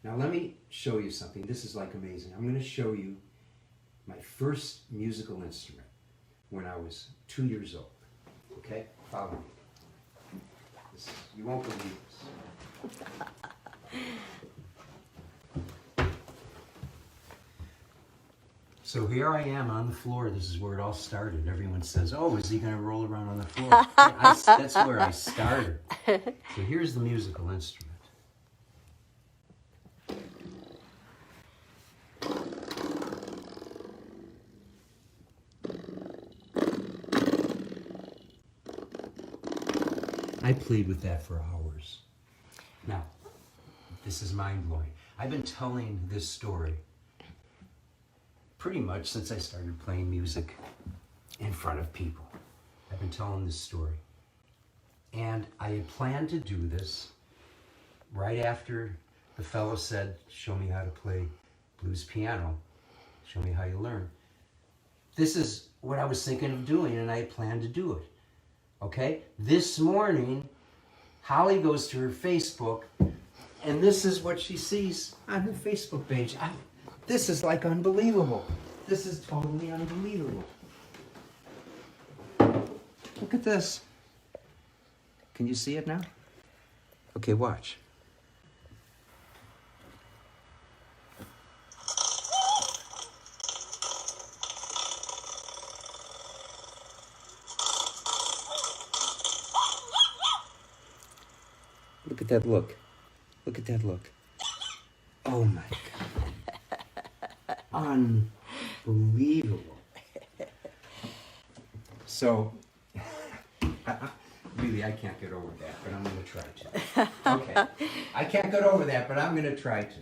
Now let me show you something. This is like amazing. I'm going to show you my first musical instrument when I was 2 years old. Okay? Follow me. You won't believe this. So here I am on the floor. This is where it all started. Everyone says, oh, is he going to roll around on the floor? That's where I started. So here's the musical instrument. I played with that for hours. Now, this is mind-blowing. I've been telling this story pretty much since I started playing music in front of people. I've been telling this story. And I had planned to do this right after the fellow said, show me how to play blues piano. Show me how you learn. This is what I was thinking of doing, and I had planned to do it. Okay? This morning, Holly goes to her Facebook, and this is what she sees on her Facebook page. This is like unbelievable. This is totally unbelievable. Look at this. Can you see it now? Okay, watch. Look at that look. Look at that look. Oh my God. Unbelievable. So, really, I can't get over that, but I'm going to try to. Okay. I can't get over that, but I'm going to try to.